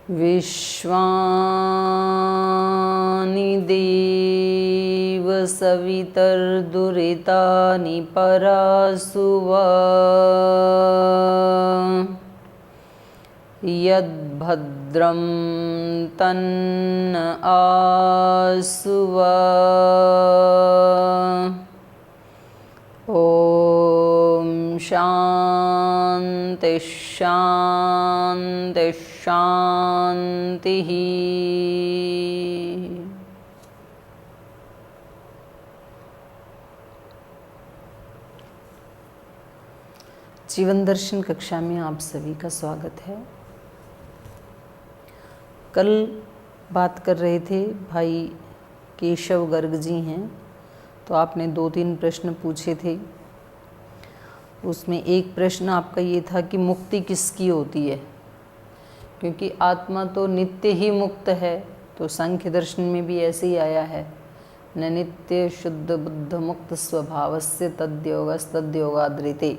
विश्वानि देव सवितर्दुरितानि परासुव यद्भद्रं तन्न आसुव ॐ शान्ति शान्ति शान्तिः। जीवन दर्शन कक्षा में आप सभी का स्वागत है। कल बात कर रहे थे, भाई केशव गर्ग जी हैं, तो आपने 2-3 प्रश्न पूछे थे। उसमें एक प्रश्न आपका ये था कि मुक्ति किसकी होती है, क्योंकि आत्मा तो नित्य ही मुक्त है। तो सांख्य दर्शन में भी ऐसे ही आया है, न नित्य शुद्ध बुद्ध मुक्त स्वभावस्य तद्योगस्तद्योगाद्रिते।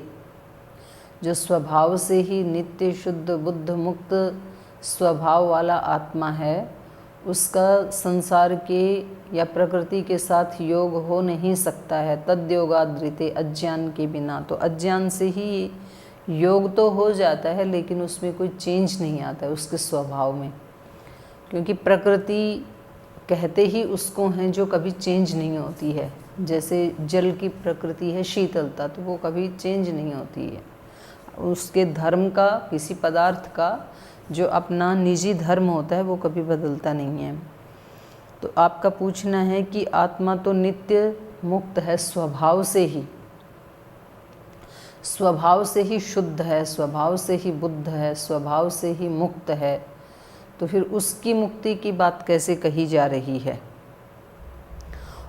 जो स्वभाव से ही नित्य शुद्ध बुद्ध मुक्त स्वभाव वाला आत्मा है, उसका संसार के या प्रकृति के साथ योग हो नहीं सकता है। तद्योगाद्रिते, अज्ञान के बिना। तो अज्ञान से ही योग तो हो जाता है, लेकिन उसमें कोई चेंज नहीं आता है उसके स्वभाव में, क्योंकि प्रकृति कहते ही उसको हैं जो कभी चेंज नहीं होती है। जैसे जल की प्रकृति है शीतलता, तो वो कभी चेंज नहीं होती है। उसके धर्म का, किसी पदार्थ का जो अपना निजी धर्म होता है, वो कभी बदलता नहीं है। तो आपका पूछना है कि आत्मा तो नित्य मुक्त है स्वभाव से ही, स्वभाव से ही शुद्ध है, स्वभाव से ही बुद्ध है, स्वभाव से ही मुक्त है, तो फिर उसकी मुक्ति की बात कैसे कही जा रही है।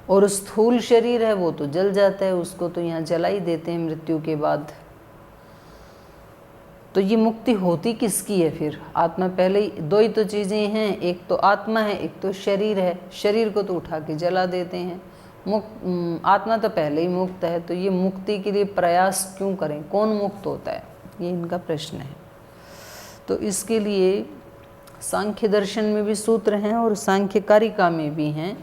और स्थूल शरीर है वो तो जल जाता है, उसको तो यहाँ जला ही देते हैं मृत्यु के बाद। तो ये मुक्ति होती किसकी है फिर। आत्मा पहले ही, 2 ही तो चीज़ें हैं, एक तो आत्मा है, एक तो शरीर है। शरीर को तो उठा के जला देते हैं। आत्मा तो पहले ही मुक्त है, तो ये मुक्ति के लिए प्रयास क्यों करें, कौन मुक्त होता है, ये इनका प्रश्न है। तो इसके लिए सांख्य दर्शन में भी सूत्र हैं और सांख्य कारिका में भी हैं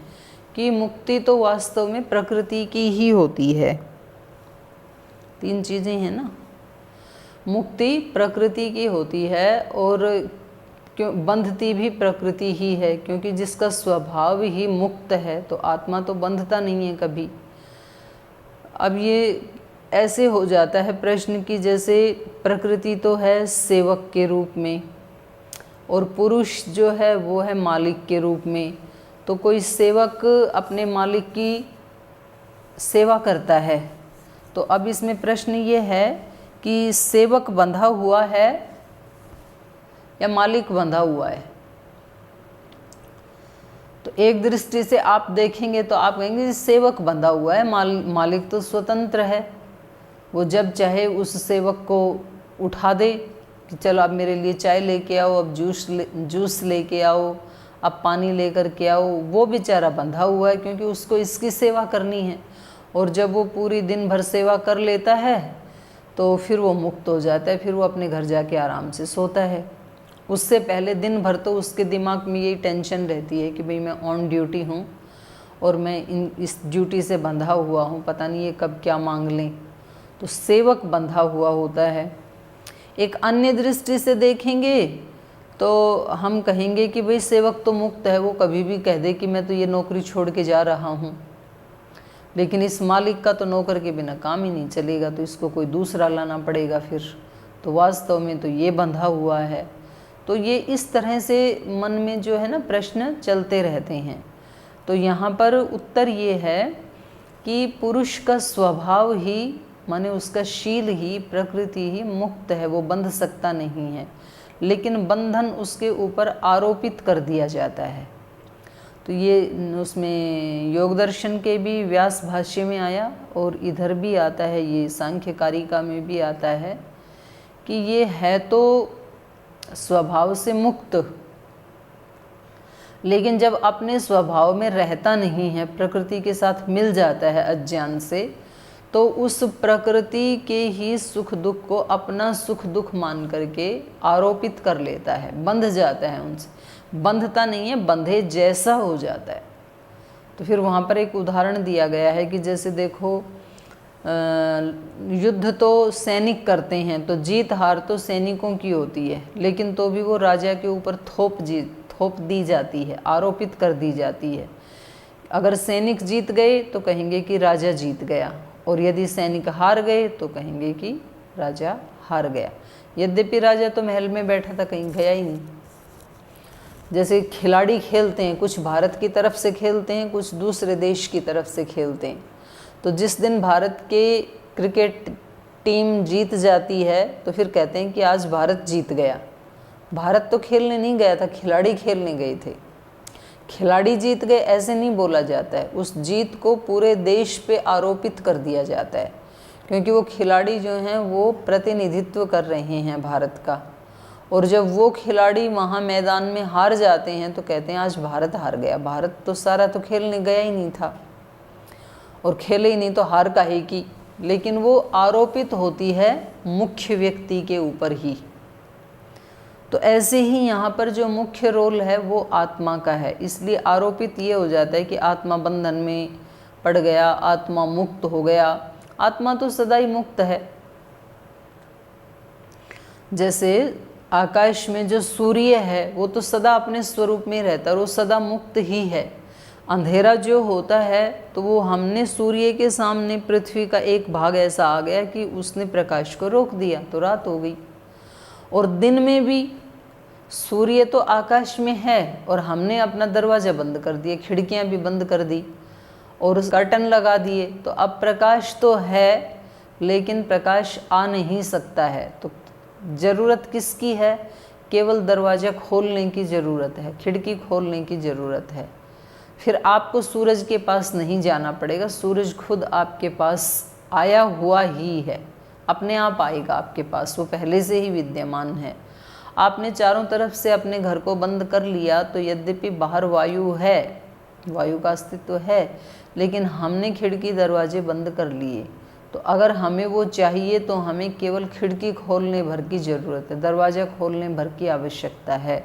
कि मुक्ति तो वास्तव में प्रकृति की ही होती है। 3 चीज़ें हैं ना, मुक्ति प्रकृति की होती है, और क्यों बंधती भी प्रकृति ही है, क्योंकि जिसका स्वभाव ही मुक्त है, तो आत्मा तो बंधता नहीं है कभी। अब ये ऐसे हो जाता है प्रश्न की, जैसे प्रकृति तो है सेवक के रूप में, और पुरुष जो है वो है मालिक के रूप में। तो कोई सेवक अपने मालिक की सेवा करता है। तो अब इसमें प्रश्न ये है कि सेवक बंधा हुआ है या मालिक बंधा हुआ है। तो एक दृष्टि से आप देखेंगे तो आप कहेंगे सेवक बंधा हुआ है, मालिक तो स्वतंत्र है। वो जब चाहे उस सेवक को उठा दे कि चलो अब मेरे लिए चाय लेके आओ, अब जूस लेके आओ, अब पानी लेकर के आओ। वो बेचारा बंधा हुआ है, क्योंकि उसको इसकी सेवा करनी है। और जब वो पूरी दिन भर सेवा कर लेता है तो फिर वो मुक्त हो जाता है, फिर वो अपने घर जाके आराम से सोता है। उससे पहले दिन भर तो उसके दिमाग में यही टेंशन रहती है कि भाई मैं ऑन ड्यूटी हूँ और मैं इस ड्यूटी से बंधा हुआ हूँ, पता नहीं ये कब क्या मांग लें। तो सेवक बंधा हुआ होता है। एक अन्य दृष्टि से देखेंगे तो हम कहेंगे कि भाई सेवक तो मुक्त है, वो कभी भी कह दे कि मैं तो ये नौकरी छोड़ के जा रहा हूँ, लेकिन इस मालिक का तो नौकर के बिना काम ही नहीं चलेगा, तो इसको कोई दूसरा लाना पड़ेगा फिर। तो वास्तव में तो ये बंधा हुआ है। तो ये इस तरह से मन में जो है ना प्रश्न चलते रहते हैं। तो यहाँ पर उत्तर ये है कि पुरुष का स्वभाव ही, माने उसका शील ही, प्रकृति ही मुक्त है, वो बंध सकता नहीं है, लेकिन बंधन उसके ऊपर आरोपित कर दिया जाता है। तो ये उसमें योग दर्शन के भी व्यास भाष्य में आया, और इधर भी आता है, ये सांख्य कारिका में भी आता है कि ये है तो स्वभाव से मुक्त, लेकिन जब अपने स्वभाव में रहता नहीं है, प्रकृति के साथ मिल जाता है अज्ञान से, तो उस प्रकृति के ही सुख दुख को अपना सुख दुख मान करके आरोपित कर लेता है, बंध जाता है उनसे। बंधता नहीं है, बंधे जैसा हो जाता है। तो फिर वहाँ पर एक उदाहरण दिया गया है कि जैसे देखो, युद्ध तो सैनिक करते हैं, तो जीत हार तो सैनिकों की होती है, लेकिन तो भी वो राजा के ऊपर थोप दी जाती है, आरोपित कर दी जाती है। अगर सैनिक जीत गए तो कहेंगे कि राजा जीत गया, और यदि सैनिक हार गए तो कहेंगे कि राजा हार गया। यद्यपि राजा तो महल में बैठा था, कहीं गया ही नहीं। जैसे खिलाड़ी खेलते हैं, कुछ भारत की तरफ से खेलते हैं, कुछ दूसरे देश की तरफ से खेलते हैं। तो जिस दिन भारत के क्रिकेट टीम जीत जाती है तो फिर कहते हैं कि आज भारत जीत गया। भारत तो खेलने नहीं गया था, खिलाड़ी खेलने गए थे। खिलाड़ी जीत गए ऐसे नहीं बोला जाता है, उस जीत को पूरे देश पे आरोपित कर दिया जाता है, क्योंकि वो खिलाड़ी जो हैं वो प्रतिनिधित्व कर रहे हैं भारत का। और जब वो खिलाड़ी वहाँ मैदान में हार जाते हैं तो कहते हैं आज भारत हार गया। भारत तो सारा तो खेलने गया ही नहीं था, और खेले ही नहीं तो हार काहे की। लेकिन वो आरोपित होती है मुख्य व्यक्ति के ऊपर ही। तो ऐसे ही यहाँ पर जो मुख्य रोल है वो आत्मा का है, इसलिए आरोपित ये हो जाता है कि आत्मा बंधन में पड़ गया, आत्मा मुक्त हो गया। आत्मा तो सदा ही मुक्त है। जैसे आकाश में जो सूर्य है वो तो सदा अपने स्वरूप में रहता है, और वो सदा मुक्त ही है। अंधेरा जो होता है तो वो हमने सूर्य के सामने पृथ्वी का एक भाग ऐसा आ गया कि उसने प्रकाश को रोक दिया, तो रात हो गई। और दिन में भी सूर्य तो आकाश में है और हमने अपना दरवाज़ा बंद कर दिया, खिड़कियां भी बंद कर दी और कर्टन लगा दिए, तो अब प्रकाश तो है लेकिन प्रकाश आ नहीं सकता है। तो ज़रूरत किसकी है? केवल दरवाज़ा खोलने की ज़रूरत है, खिड़की खोलने की ज़रूरत है। फिर आपको सूरज के पास नहीं जाना पड़ेगा, सूरज खुद आपके पास आया हुआ ही है, अपने आप आएगा आपके पास, वो पहले से ही विद्यमान है। आपने चारों तरफ से अपने घर को बंद कर लिया तो यद्यपि बाहर वायु है, वायु का अस्तित्व है, लेकिन हमने खिड़की दरवाजे बंद कर लिए। तो अगर हमें वो चाहिए तो हमें केवल खिड़की खोलने भर की ज़रूरत है, दरवाज़ा खोलने भर की आवश्यकता है।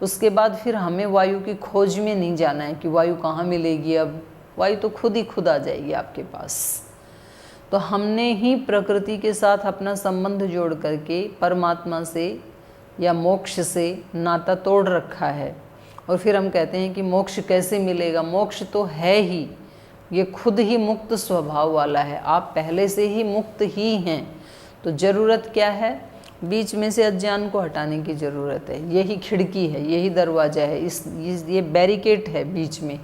उसके बाद फिर हमें वायु की खोज में नहीं जाना है कि वायु कहाँ मिलेगी, अब वायु तो खुद ही खुद आ जाएगी आपके पास। तो हमने ही प्रकृति के साथ अपना संबंध जोड़ करके परमात्मा से या मोक्ष से नाता तोड़ रखा है। और फिर हम कहते हैं कि मोक्ष कैसे मिलेगा? मोक्ष तो है ही, ये खुद ही मुक्त स्वभाव वाला है, आप पहले से ही मुक्त ही हैं। तो ज़रूरत क्या है? बीच में से अज्ञान को हटाने की ज़रूरत है। यही खिड़की है, यही दरवाज़ा है, ये बैरिकेड है बीच में।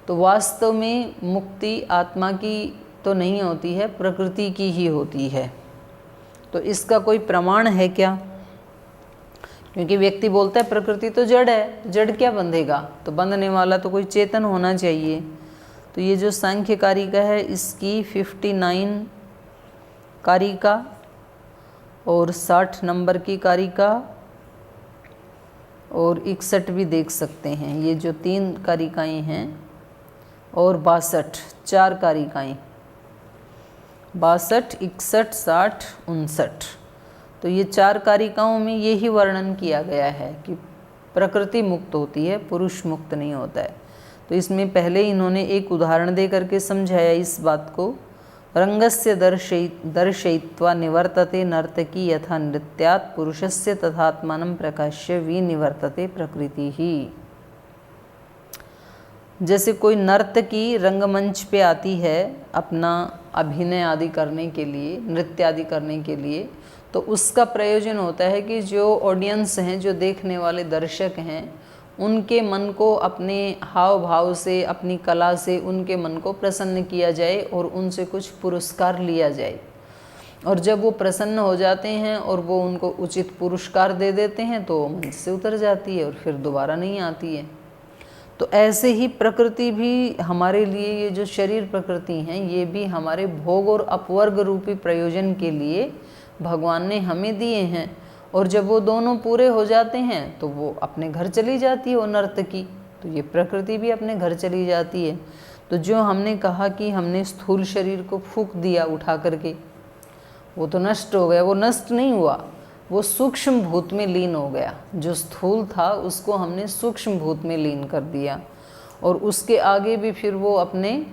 तो वास्तव में मुक्ति आत्मा की तो नहीं होती है, प्रकृति की ही होती है। तो इसका कोई प्रमाण है क्या? क्योंकि व्यक्ति बोलता है प्रकृति तो जड़ है, जड़ क्या बंधेगा? तो बंधने वाला तो कोई चेतन होना चाहिए। तो ये जो सांख्य कारिका है इसकी 59 कारिका और 60 नंबर की कारिका और 61 भी देख सकते हैं, ये जो 3 कारिकाएँ हैं, और 62 4 कारिकाएँ, 62, 61, 60, 59। तो ये 4 कारिकाओं में यही वर्णन किया गया है कि प्रकृति मुक्त होती है, पुरुष मुक्त नहीं होता है। तो इसमें पहले इन्होंने एक उदाहरण दे करके समझाया इस बात को। रंगस्य दर्शयित्वा निवर्तते नर्तकी यथा नृत्यात् पुरुषस्य तथात्मानं प्रकाश्य विनिवर्तते प्रकृति ही। जैसे कोई नर्तकी रंगमंच पे आती है अपना अभिनय आदि करने के लिए, नृत्य आदि करने के लिए, तो उसका प्रयोजन होता है कि जो ऑडियंस हैं, जो देखने वाले दर्शक हैं, उनके मन को अपने हाव भाव से, अपनी कला से उनके मन को प्रसन्न किया जाए और उनसे कुछ पुरस्कार लिया जाए। और जब वो प्रसन्न हो जाते हैं और वो उनको उचित पुरस्कार दे देते हैं तो वो मंच से उतर जाती है और फिर दोबारा नहीं आती है। तो ऐसे ही प्रकृति भी हमारे लिए, ये जो शरीर प्रकृति हैं, ये भी हमारे भोग और अपवर्ग रूपी प्रयोजन के लिए भगवान ने हमें दिए हैं। और जब वो दोनों पूरे हो जाते हैं तो वो अपने घर चली जाती है, वो नर्तकी। तो ये प्रकृति भी अपने घर चली जाती है। तो जो हमने कहा कि हमने स्थूल शरीर को फूंक दिया उठा करके, वो तो नष्ट हो गया, वो नष्ट नहीं हुआ, वो सूक्ष्म भूत में लीन हो गया। जो स्थूल था उसको हमने सूक्ष्म भूत में लीन कर दिया, और उसके आगे भी फिर वो अपने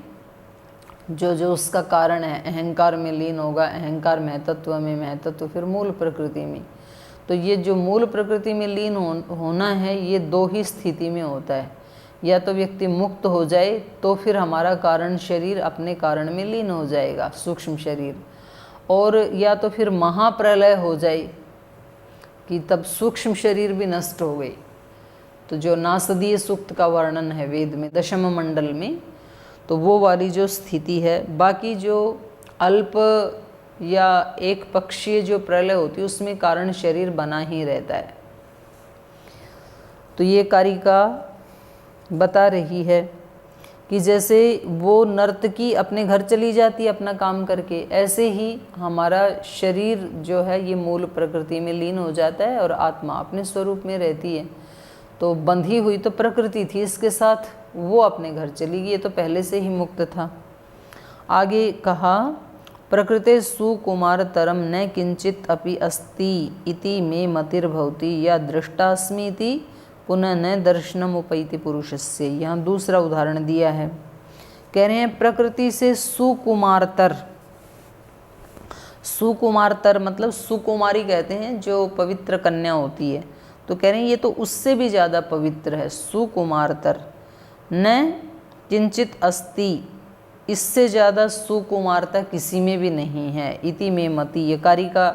जो जो उसका कारण है अहंकार में लीन होगा, अहंकार महतत्व में, महतत्व फिर मूल प्रकृति में। तो ये जो मूल प्रकृति में लीन होना है, ये दो ही स्थिति में होता है। या तो व्यक्ति मुक्त हो जाए तो फिर हमारा कारण शरीर अपने कारण में लीन हो जाएगा, सूक्ष्म शरीर, और या तो फिर महाप्रलय हो जाए कि तब सूक्ष्म शरीर भी नष्ट हो गए। तो जो नासदीय सूक्त का वर्णन है वेद में दशम मंडल में, तो वो वाली जो स्थिति है। बाकी जो अल्प या एक पक्षीय जो प्रलय होती है उसमें कारण शरीर बना ही रहता है। तो ये कारिका बता रही है कि जैसे वो नर्तकी अपने घर चली जाती है अपना काम करके, ऐसे ही हमारा शरीर जो है ये मूल प्रकृति में लीन हो जाता है और आत्मा अपने स्वरूप में रहती है। तो बंधी हुई तो प्रकृति थी इसके साथ, वो अपने घर चली गई, ये तो पहले से ही मुक्त था। आगे कहा प्रकृते सुकुमारतरम न किंचित अपि अस्ति इति मे मतिर्भवति या दृष्टास्मि इति पुनः न दर्शनम उपैति पुरुषस्य। यहाँ दूसरा उदाहरण दिया है, कह रहे हैं प्रकृति से सुकुमारतर, सुकुमारतर मतलब सुकुमारी कहते हैं जो पवित्र कन्या होती है। तो कह रहे हैं ये तो उससे भी ज़्यादा पवित्र है, सुकुमारतर। न किंचित अस्ति, इससे ज़्यादा सुकुमारता किसी में भी नहीं है। इति में मति, ये कारिका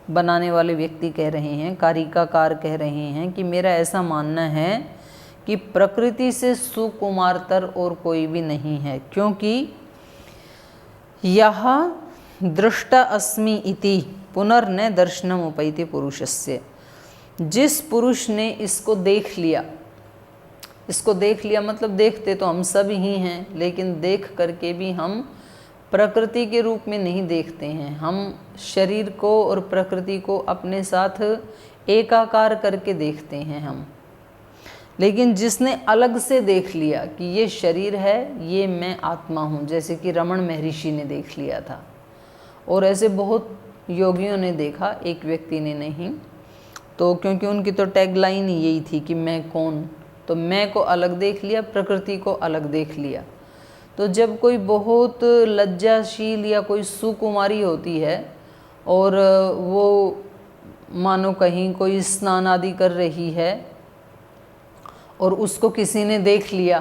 बनाने वाले व्यक्ति कह रहे हैं, कारिकाकार कह रहे हैं कि मेरा ऐसा मानना है कि प्रकृति से सुकुमारतर और कोई भी नहीं है, क्योंकि यह दृष्टा अस्मि इति पुनर्न दर्शनम उपैति पुरुषस्य। जिस पुरुष ने इसको देख लिया, इसको देख लिया मतलब देखते तो हम सब ही हैं, लेकिन देख करके भी हम प्रकृति के रूप में नहीं देखते हैं। हम शरीर को और प्रकृति को अपने साथ एकाकार करके देखते हैं हम। लेकिन जिसने अलग से देख लिया कि ये शरीर है, ये मैं आत्मा हूँ, जैसे कि रमण महर्षि ने देख लिया था, और ऐसे बहुत योगियों ने देखा, एक व्यक्ति ने नहीं। तो क्योंकि उनकी तो टैगलाइन ही यही थी कि मैं कौन, तो मैं को अलग देख लिया, प्रकृति को अलग देख लिया। तो जब कोई बहुत लज्जाशील या कोई सुकुमारी होती है और वो मानो कहीं कोई स्नान आदि कर रही है और उसको किसी ने देख लिया,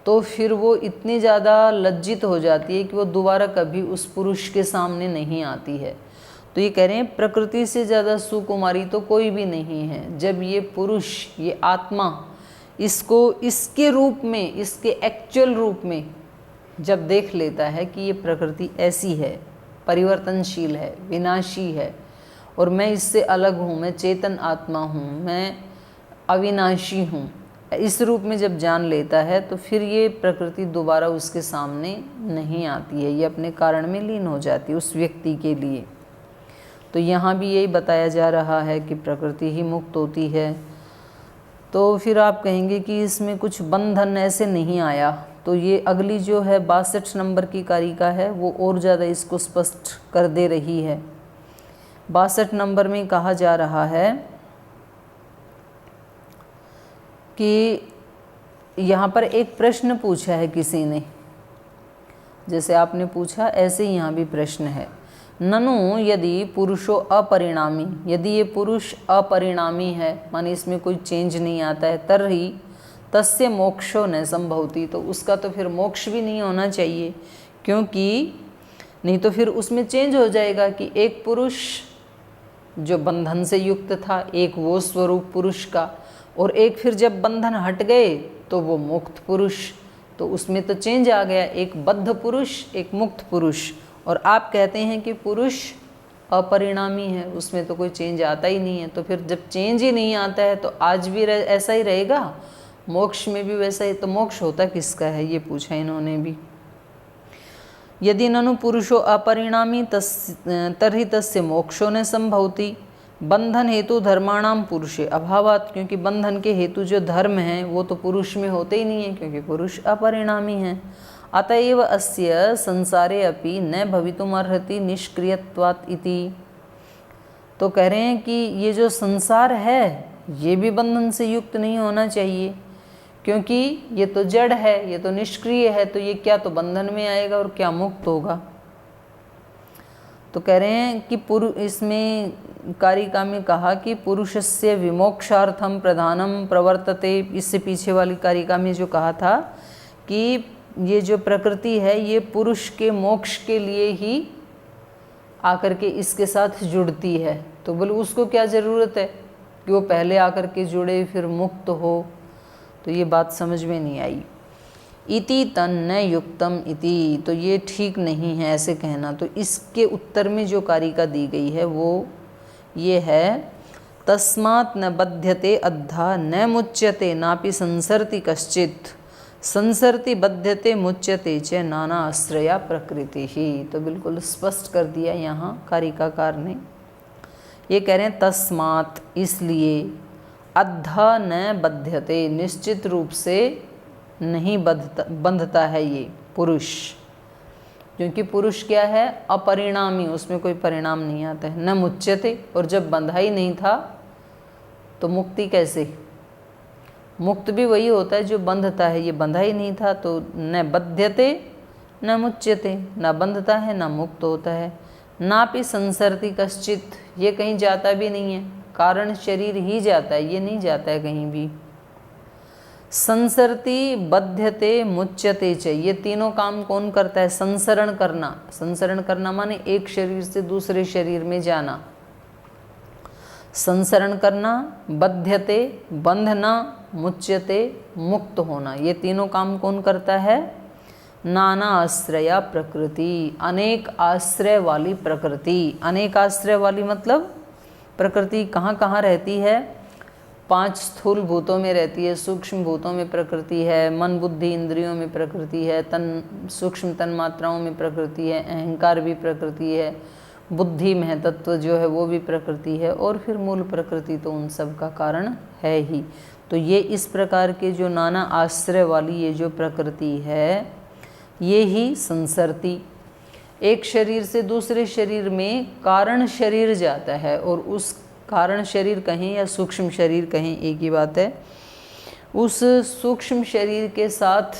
तो फिर वो इतनी ज़्यादा लज्जित हो जाती है कि वो दोबारा कभी उस पुरुष के सामने नहीं आती है। तो ये कह रहे हैं प्रकृति से ज़्यादा सुकुमारी तो कोई भी नहीं है। जब ये पुरुष, ये आत्मा इसको इसके रूप में, इसके एक्चुअल रूप में जब देख लेता है कि ये प्रकृति ऐसी है, परिवर्तनशील है, विनाशी है, और मैं इससे अलग हूँ, मैं चेतन आत्मा हूँ, मैं अविनाशी हूँ, इस रूप में जब जान लेता है, तो फिर ये प्रकृति दोबारा उसके सामने नहीं आती है, ये अपने कारण में लीन हो जाती है उस व्यक्ति के लिए। तो यहाँ भी यही बताया जा रहा है कि प्रकृति ही मुक्त होती है। तो फिर आप कहेंगे कि इसमें कुछ बंधन ऐसे नहीं आया, तो ये अगली जो है 62 नंबर की कारिका है वो और ज़्यादा इसको स्पष्ट कर दे रही है। 62 नंबर में कहा जा रहा है कि यहाँ पर एक प्रश्न पूछा है किसी ने, जैसे आपने पूछा ऐसे यहाँ भी प्रश्न है, ननु यदि पुरुषो अपरिणामी, यदि ये पुरुष अपरिणामी है, माने इसमें कोई चेंज नहीं आता है, तर्हि तस्य मोक्षो न संभवति, तो उसका तो फिर मोक्ष भी नहीं होना चाहिए, क्योंकि नहीं तो फिर उसमें चेंज हो जाएगा कि एक पुरुष जो बंधन से युक्त था, एक वो स्वरूप पुरुष का, और एक फिर जब बंधन हट गए तो वो मुक्त पुरुष, तो उसमें तो चेंज आ गया, एक बद्ध पुरुष, एक मुक्त पुरुष। और आप कहते हैं कि पुरुष अपरिणामी है, उसमें तो कोई चेंज आता ही नहीं है। तो फिर जब चेंज ही नहीं आता है तो आज भी ऐसा ही रहेगा, मोक्ष में भी वैसा ही, तो मोक्ष होता किसका है, ये पूछा इन्होंने भी। यदि ननु पुरुषो अपरिणामी तर्हि तस्य मोक्षो न संभवति, बंधन हेतु धर्माणाम पुरुषे अभावात, क्योंकि बंधन के हेतु जो धर्म हैं वो तो पुरुष में होते ही नहीं है, क्योंकि पुरुष अपरिणामी हैं। अतएव अस्य संसारे अपि न भवितुमर्हति निष्क्रियत्वात् इति। तो कह रहे हैं कि ये जो संसार है ये भी बंधन से युक्त नहीं होना चाहिए, क्योंकि ये तो जड़ है, ये तो निष्क्रिय है, तो ये क्या तो बंधन में आएगा और क्या मुक्त होगा। तो कह रहे हैं कि इसमें कारिका में कहा कि पुरुषस्य विमोक्षार्थम प्रधानम प्रवर्तते। इससे पीछे वाली कारिका में जो कहा था कि ये जो प्रकृति है ये पुरुष के मोक्ष के लिए ही आकर के इसके साथ जुड़ती है। तो बोले उसको क्या ज़रूरत है कि वो पहले आकर के जुड़े फिर मुक्त हो। तो ये बात समझ में नहीं आई। इति तन्न युक्तम इति, तो ये ठीक नहीं है ऐसे कहना। तो इसके उत्तर में जो कारिका दी गई है वो ये है, तस्मात् न बध्यते अद्धा न मुच्यते नापि संसरति कश्चित् संसरति बध्यते मुच्यते च नाना आश्रया प्रकृति ही। तो बिल्कुल स्पष्ट कर दिया यहाँ कारिकाकार ने। ये कह रहे हैं तस्मात् इसलिए, अद्धा न बध्यते निश्चित रूप से नहीं बंधता है ये पुरुष, क्योंकि पुरुष क्या है अपरिणामी, उसमें कोई परिणाम नहीं आता है। न मुच्यते, और जब बंधा ही नहीं था तो मुक्ति कैसे? मुक्त भी वही होता है जो बंधता है, ये बंधा ही नहीं था। तो न बध्यते न मुच्यते, न बंधता है न मुक्त होता है। नापि संसरति कश्चित्, ये कहीं जाता भी नहीं है, कारण शरीर ही जाता है, ये नहीं जाता है कहीं भी। संसरति बध्यते मुच्यते च, ये तीनों काम कौन करता है? संसरण करना। संसरण करना माने एक शरीर से दूसरे शरीर में जाना। संसरण करना, बध्यते बंधना, मुच्यते मुक्त होना, ये तीनों काम कौन करता है? नाना आश्रया प्रकृति, अनेक आश्रय वाली प्रकृति। अनेक आश्रय वाली मतलब प्रकृति कहाँ कहाँ रहती है? 5 स्थूल भूतों में रहती है, सूक्ष्म भूतों में प्रकृति है, मन बुद्धि इंद्रियों में प्रकृति है, सूक्ष्म तन मात्राओं में प्रकृति है, अहंकार भी प्रकृति है, बुद्धि महतत्व जो है वो भी प्रकृति है, और फिर मूल प्रकृति तो उन सब का कारण है ही। तो ये इस प्रकार के जो नाना आश्रय वाली ये जो प्रकृति है ये ही संसरती, एक शरीर से दूसरे शरीर में कारण शरीर जाता है, और उस कारण शरीर कहें या सूक्ष्म शरीर कहें एक ही बात है। उस सूक्ष्म शरीर के साथ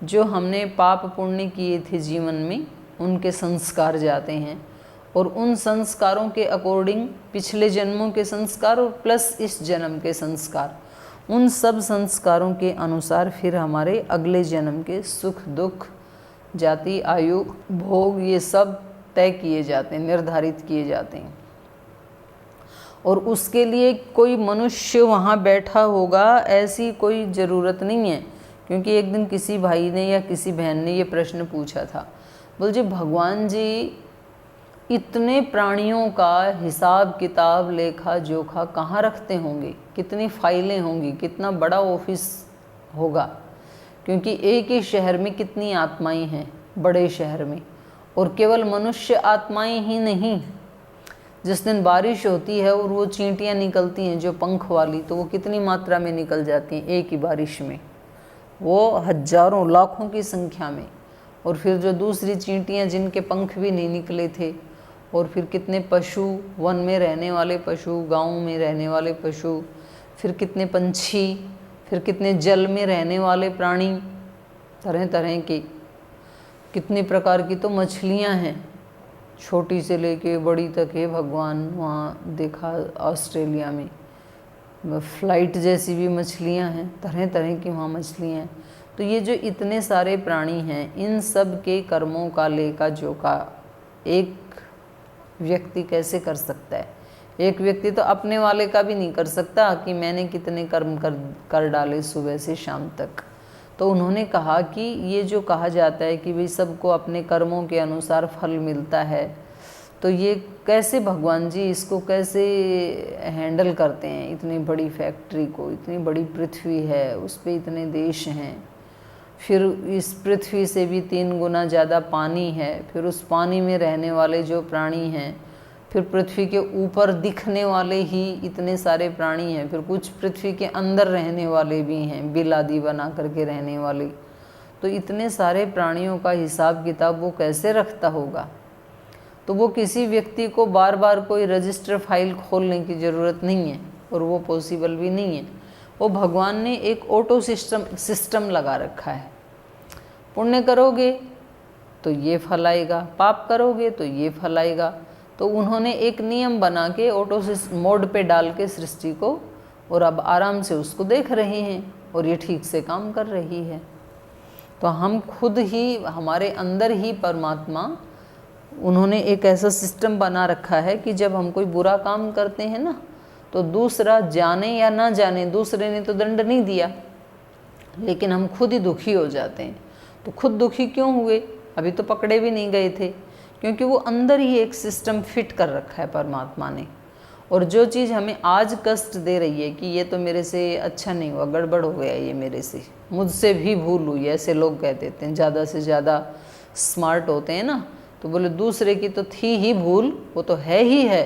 जो हमने पाप पुण्य किए थे जीवन में उनके संस्कार जाते हैं, और उन संस्कारों के अकॉर्डिंग पिछले जन्मों के संस्कार और प्लस इस जन्म के संस्कार, उन सब संस्कारों के अनुसार फिर हमारे अगले जन्म के सुख दुख जाति आयु भोग ये सब तय किए जाते हैं, निर्धारित किए जाते हैं। और उसके लिए कोई मनुष्य वहाँ बैठा होगा ऐसी कोई ज़रूरत नहीं है, क्योंकि एक दिन किसी भाई ने या किसी बहन ने ये प्रश्न पूछा था, बोल जी भगवान जी इतने प्राणियों का हिसाब किताब लेखा जोखा कहाँ रखते होंगे, कितनी फाइलें होंगी, कितना बड़ा ऑफिस होगा, क्योंकि एक ही शहर में कितनी आत्माएं हैं बड़े शहर में, और केवल मनुष्य आत्माएं ही नहीं, जिस दिन बारिश होती है और वो चींटियाँ निकलती हैं जो पंख वाली, तो वो कितनी मात्रा में निकल जाती हैं एक ही बारिश में, वो हजारों लाखों की संख्या में। और फिर जो दूसरी चींटियाँ जिनके पंख भी नहीं निकले थे, और फिर कितने पशु, वन में रहने वाले पशु, गाँव में रहने वाले पशु, फिर कितने पंछी, फिर कितने जल में रहने वाले प्राणी, तरह तरह के, कितने प्रकार की तो मछलियाँ हैं, छोटी से लेके बड़ी तक है। भगवान वहाँ देखा ऑस्ट्रेलिया में फ्लाइट जैसी भी मछलियाँ हैं, तरह तरह की वहाँ मछलियाँ हैं। तो ये जो इतने सारे प्राणी हैं, इन सब के कर्मों का लेखा जोखा एक व्यक्ति कैसे कर सकता है? एक व्यक्ति तो अपने वाले का भी नहीं कर सकता कि मैंने कितने कर्म कर डाले सुबह से शाम तक। तो उन्होंने कहा कि ये जो कहा जाता है कि भाई सबको अपने कर्मों के अनुसार फल मिलता है, तो ये कैसे भगवान जी इसको कैसे हैंडल करते हैं? इतनी बड़ी फैक्ट्री को, इतनी बड़ी पृथ्वी है, उस पर इतने देश हैं, फिर इस पृथ्वी से भी 3 गुना ज़्यादा पानी है, फिर उस पानी में रहने वाले जो प्राणी हैं, फिर पृथ्वी के ऊपर दिखने वाले ही इतने सारे प्राणी हैं, फिर कुछ पृथ्वी के अंदर रहने वाले भी हैं, बिल आदि बना करके रहने वाले। तो इतने सारे प्राणियों का हिसाब किताब वो कैसे रखता होगा। तो वो किसी व्यक्ति को बार बार कोई रजिस्टर फाइल खोलने की ज़रूरत नहीं है और वो पॉसिबल भी नहीं है। वो भगवान ने एक ऑटो सिस्टम लगा रखा है। पुण्य करोगे तो ये फल आएगा, पाप करोगे तो ये फल आएगा। तो उन्होंने एक नियम बना के ऑटो मोड पे डाल के सृष्टि को, और अब आराम से उसको देख रहे हैं और ये ठीक से काम कर रही है। तो हम खुद ही, हमारे अंदर ही परमात्मा, उन्होंने एक ऐसा सिस्टम बना रखा है कि जब हम कोई बुरा काम करते हैं ना, तो दूसरा जाने या ना जाने, दूसरे ने तो दंड नहीं दिया लेकिन हम खुद ही दुखी हो जाते हैं। तो खुद दुखी क्यों हुए? अभी तो पकड़े भी नहीं गए थे, क्योंकि वो अंदर ही एक सिस्टम फिट कर रखा है परमात्मा ने। और जो चीज़ हमें आज कष्ट दे रही है कि ये तो मेरे से अच्छा नहीं हुआ, गड़बड़ हो गया, ये मेरे से, मुझसे भी भूल हुई, ऐसे लोग कह देते हैं, ज़्यादा से ज़्यादा स्मार्ट होते हैं ना, तो बोले दूसरे की तो थी ही भूल, वो तो है ही है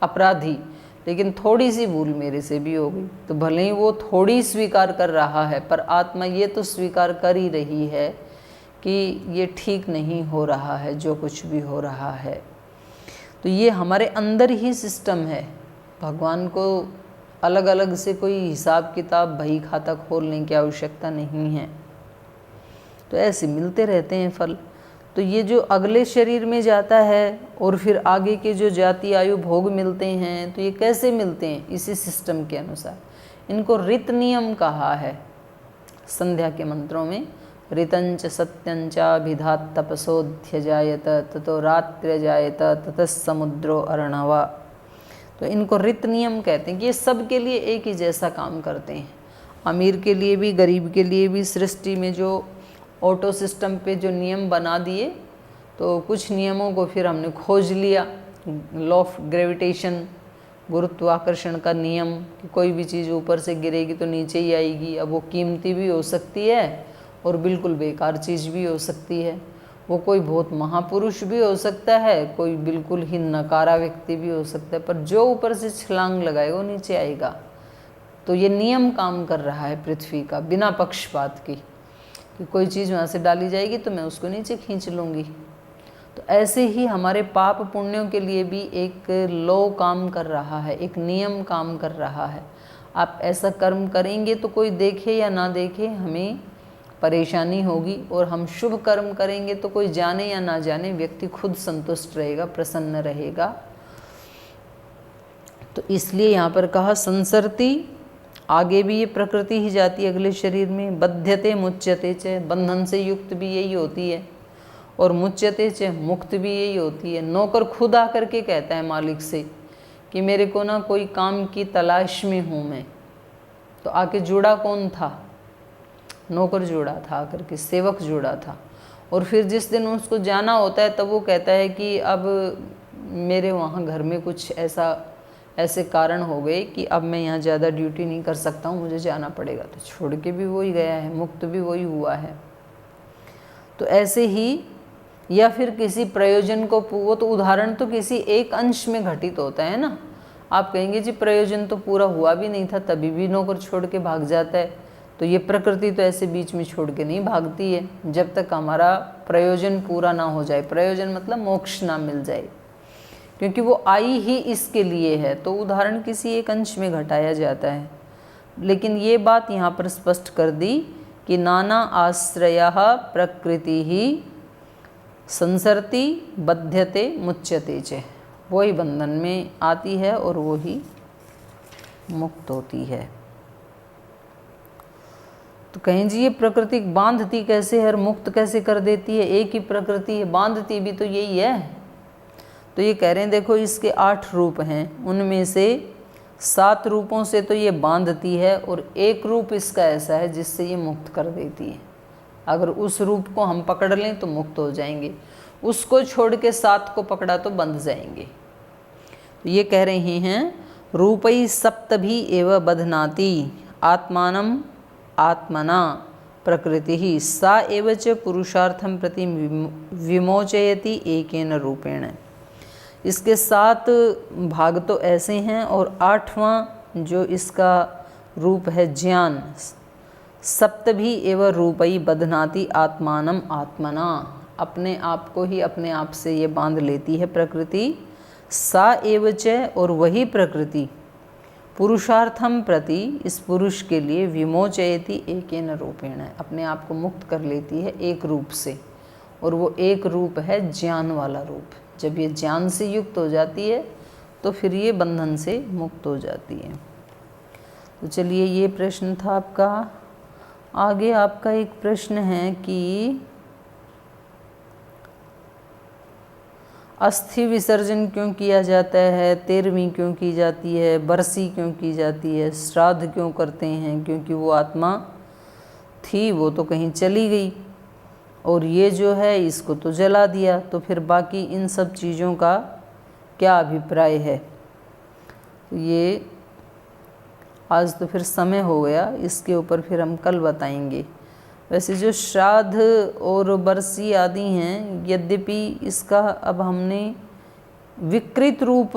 अपराधी, लेकिन थोड़ी सी भूल मेरे से भी हो गई। तो भले ही वो थोड़ी स्वीकार कर रहा है, पर आत्मा ये तो स्वीकार कर ही रही है कि ये ठीक नहीं हो रहा है जो कुछ भी हो रहा है। तो ये हमारे अंदर ही सिस्टम है। भगवान को अलग अलग से कोई हिसाब किताब, बही खाता खोलने की आवश्यकता नहीं है। तो ऐसे मिलते रहते हैं फल। तो ये जो अगले शरीर में जाता है और फिर आगे के जो जाति आयु भोग मिलते हैं, तो ये कैसे मिलते हैं? इसी सिस्टम के अनुसार। इनको ऋत नियम कहा है संध्या के मंत्रों में। ऋतंच सत्यंचाभिधात तपसोध्य जायत ततो रात्रि जायत ततः समुद्रो अर्णवा। तो इनको ऋत नियम कहते हैं कि ये सब के लिए एक ही जैसा काम करते हैं। अमीर के लिए भी, गरीब के लिए भी। सृष्टि में जो ऑटो सिस्टम पे जो नियम बना दिए, तो कुछ नियमों को फिर हमने खोज लिया। लॉ ऑफ ग्रेविटेशन, गुरुत्वाकर्षण का नियम, कि कोई भी चीज़ ऊपर से गिरेगी तो नीचे ही आएगी। अब वो कीमती भी हो सकती है और बिल्कुल बेकार चीज़ भी हो सकती है। वो कोई बहुत महापुरुष भी हो सकता है, कोई बिल्कुल ही नकारा व्यक्ति भी हो सकता है, पर जो ऊपर से छलांग लगाएगा वो नीचे आएगा। तो ये नियम काम कर रहा है पृथ्वी का, बिना पक्षपात की, कि कोई चीज़ वहाँ से डाली जाएगी तो मैं उसको नीचे खींच लूँगी। तो ऐसे ही हमारे पाप पुण्यों के लिए भी एक लॉ काम कर रहा है, एक नियम काम कर रहा है। आप ऐसा कर्म करेंगे तो कोई देखे या ना देखे हमें परेशानी होगी, और हम शुभ कर्म करेंगे तो कोई जाने या ना जाने व्यक्ति खुद संतुष्ट रहेगा, प्रसन्न रहेगा। तो इसलिए यहाँ पर कहा संसरती, आगे भी ये प्रकृति ही जाती है अगले शरीर में। बध्यते मुच्यते च, बंधन से युक्त भी यही होती है, और मुच्यते च, मुक्त भी यही होती है। नौकर खुद आकर के कहता है मालिक से कि मेरे को ना कोई काम की तलाश में हूँ मैं। तो आके जुड़ा कौन था? नौकर जुड़ा था आकर के, सेवक जुड़ा था। और फिर जिस दिन उसको जाना होता है तब वो कहता है कि अब मेरे वहाँ घर में कुछ ऐसे कारण हो गए कि अब मैं यहाँ ज़्यादा ड्यूटी नहीं कर सकता हूँ, मुझे जाना पड़ेगा। तो छोड़ के भी वही गया है, मुक्त भी वही हुआ है। तो ऐसे ही, या फिर किसी प्रयोजन को, वो तो उदाहरण तो किसी एक अंश में घटित होता है ना। आप कहेंगे जी प्रयोजन तो पूरा हुआ भी नहीं था तभी भी नौकर छोड़ के भाग जाता है। तो ये प्रकृति तो ऐसे बीच में छोड़ के नहीं भागती है, जब तक हमारा प्रयोजन पूरा ना हो जाए। प्रयोजन मतलब मोक्ष ना मिल जाए, क्योंकि वो आई ही इसके लिए है। तो उदाहरण किसी एक अंश में घटाया जाता है। लेकिन ये बात यहाँ पर स्पष्ट कर दी कि नाना आश्रयः प्रकृति ही संसरती बध्यते मुच्यते च, वही बंधन में आती है और वो ही मुक्त होती है। तो कहें जी ये प्रकृति बांधती कैसे है और मुक्त कैसे कर देती है? एक ही प्रकृति है, बांधती भी तो यही है। तो ये कह रहे हैं देखो इसके 8 रूप हैं, उनमें से 7 रूपों से तो ये बांधती है और एक रूप इसका ऐसा है जिससे ये मुक्त कर देती है। अगर उस रूप को हम पकड़ लें तो मुक्त हो जाएंगे, उसको छोड़ के 7 को पकड़ा तो बंध जाएंगे। तो ये कह रहे हैं रूपई सप्तभी एव बध्नाति आत्मानम आत्मना प्रकृति ही सा एव च पुरुषार्थम प्रति विमोचयति एकेन रूपेण। इसके 7 भाग तो ऐसे हैं और 8वां जो इसका रूप है ज्ञान, सप्तभी एव रूपई बध्नाति आत्मानम आत्मना, अपने आप को ही अपने आप से ये बांध लेती है प्रकृति। सा एव च, और वही प्रकृति पुरुषार्थम प्रति, इस पुरुष के लिए विमोचयति एकेन रूपेण, अपने आप को मुक्त कर लेती है एक रूप से, और वो एक रूप है ज्ञान वाला रूप। जब ये ज्ञान से युक्त हो जाती है तो फिर ये बंधन से मुक्त हो जाती है। तो चलिए, ये प्रश्न था आपका। आगे आपका एक प्रश्न है कि अस्थि विसर्जन क्यों किया जाता है, 13वीं क्यों की जाती है, बरसी क्यों की जाती है, श्राद्ध क्यों करते हैं? क्योंकि वो आत्मा थी, वो तो कहीं चली गई, और ये जो है इसको तो जला दिया। तो फिर बाकी इन सब चीज़ों का क्या अभिप्राय है? ये आज तो फिर समय हो गया, इसके ऊपर फिर हम कल बताएंगे। वैसे जो श्राद्ध और बरसी आदि हैं, यद्यपि इसका अब हमने विकृत रूप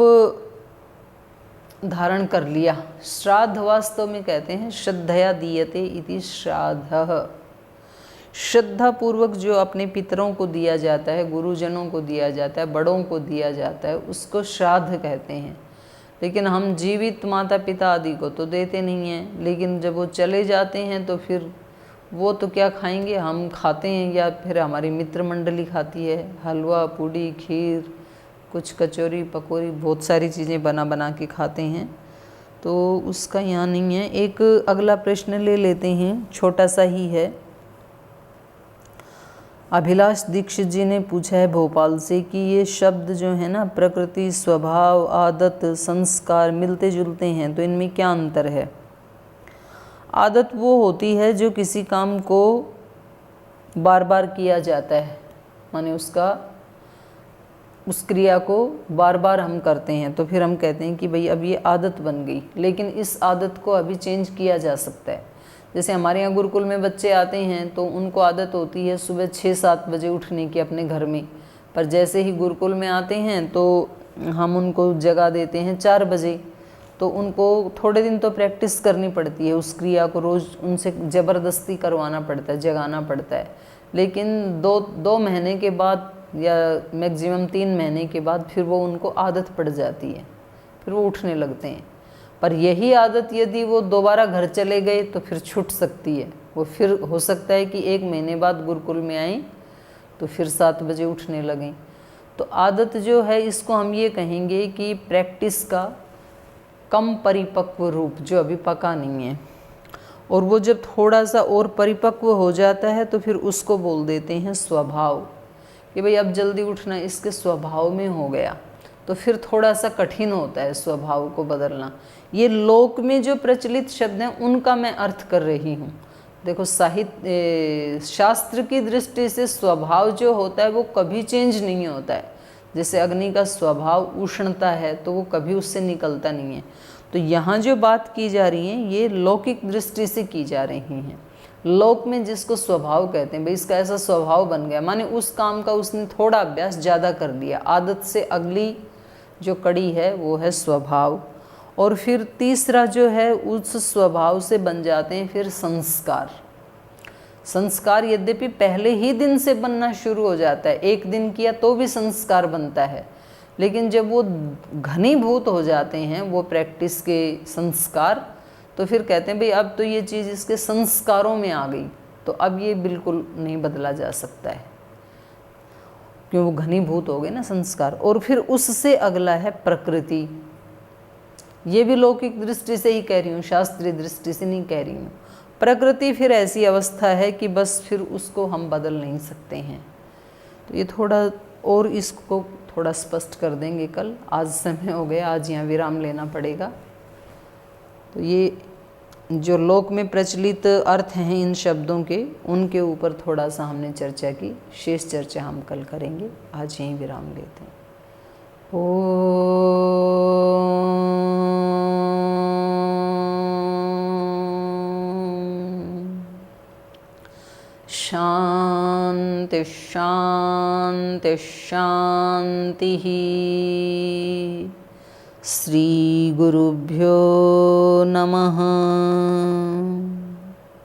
धारण कर लिया। श्राद्ध वास्तव में कहते हैं श्रद्धया दीयते इति श्राद्धः, श्रद्धा पूर्वक जो अपने पितरों को दिया जाता है, गुरुजनों को दिया जाता है, बड़ों को दिया जाता है, उसको श्राद्ध कहते हैं। लेकिन हम जीवित माता पिता आदि को तो देते नहीं हैं, लेकिन जब वो चले जाते हैं तो फिर वो तो क्या खाएंगे, हम खाते हैं या फिर हमारी मित्र मंडली खाती है। हलवा, पूड़ी, खीर, कुछ कचौरी पकौड़ी, बहुत सारी चीज़ें बना बना के खाते हैं, तो उसका यहाँ नहीं है। एक अगला प्रश्न ले लेते हैं, छोटा सा ही है। अभिलाष दीक्षित जी ने पूछा है भोपाल से कि ये शब्द जो है ना, प्रकृति, स्वभाव, आदत, संस्कार मिलते जुलते हैं, तो इनमें क्या अंतर है? आदत वो होती है जो किसी काम को बार बार किया जाता है, माने उस क्रिया को बार बार हम करते हैं, तो फिर हम कहते हैं कि भाई अब ये आदत बन गई। लेकिन इस आदत को अभी चेंज किया जा सकता है। जैसे हमारे यहाँ गुरुकुल में बच्चे आते हैं तो उनको आदत होती है सुबह 6-7 बजे उठने की अपने घर में, पर जैसे ही गुरुकुल में आते हैं तो हम उनको जगा देते हैं 4 बजे। तो उनको थोड़े दिन तो प्रैक्टिस करनी पड़ती है, उस क्रिया को रोज़ उनसे ज़बरदस्ती करवाना पड़ता है, जगाना पड़ता है। लेकिन दो महीने के बाद या मैक्सिमम 3 महीने के बाद फिर वो उनको आदत पड़ जाती है, फिर वो उठने लगते हैं। पर यही आदत यदि वो दोबारा घर चले गए तो फिर छूट सकती है। वो फिर हो सकता है कि 1 महीने बाद गुरुकुल में आएँ तो फिर 7 बजे उठने लगें। तो आदत जो है, इसको हम ये कहेंगे कि प्रैक्टिस का कम परिपक्व रूप जो अभी पका नहीं है, और वो जब थोड़ा सा और परिपक्व हो जाता है तो फिर उसको बोल देते हैं स्वभाव, कि भाई अब जल्दी उठना इसके स्वभाव में हो गया। तो फिर थोड़ा सा कठिन होता है स्वभाव को बदलना। ये लोक में जो प्रचलित शब्द हैं उनका मैं अर्थ कर रही हूँ। देखो, साहित्य शास्त्र की दृष्टि से स्वभाव जो होता है वो कभी चेंज नहीं होता है। जैसे अग्नि का स्वभाव उष्णता है तो वो कभी उससे निकलता नहीं है। तो यहाँ जो बात की जा रही है ये लौकिक दृष्टि से की जा रही हैं। लोक में जिसको स्वभाव कहते हैं, भाई इसका ऐसा स्वभाव बन गया, माने उस काम का उसने थोड़ा अभ्यास ज़्यादा कर लिया। आदत से अगली जो कड़ी है वो है स्वभाव, और फिर तीसरा जो है उस स्वभाव से बन जाते हैं फिर संस्कार। संस्कार यद्यपि पहले ही दिन से बनना शुरू हो जाता है, 1 दिन किया तो भी संस्कार बनता है, लेकिन जब वो घनीभूत हो जाते हैं वो प्रैक्टिस के संस्कार, तो फिर कहते हैं भाई अब तो ये चीज़ इसके संस्कारों में आ गई, तो अब ये बिल्कुल नहीं बदला जा सकता है, क्यों वो घनीभूत हो गए ना संस्कार। और फिर उससे अगला है प्रकृति। ये भी लौकिक दृष्टि से ही कह रही हूँ, शास्त्रीय दृष्टि से नहीं कह रही हूँ। प्रकृति फिर ऐसी अवस्था है कि बस फिर उसको हम बदल नहीं सकते हैं। तो ये थोड़ा और इसको थोड़ा स्पष्ट कर देंगे कल। आज समय हो गया, आज यहाँ विराम लेना पड़ेगा। तो ये जो लोक में प्रचलित अर्थ हैं इन शब्दों के, उनके ऊपर थोड़ा सा हमने चर्चा की, शेष चर्चा हम कल करेंगे। आज यहीं विराम लेते हैं। शांति शांति शांति। श्री गुरुभ्यो नमः।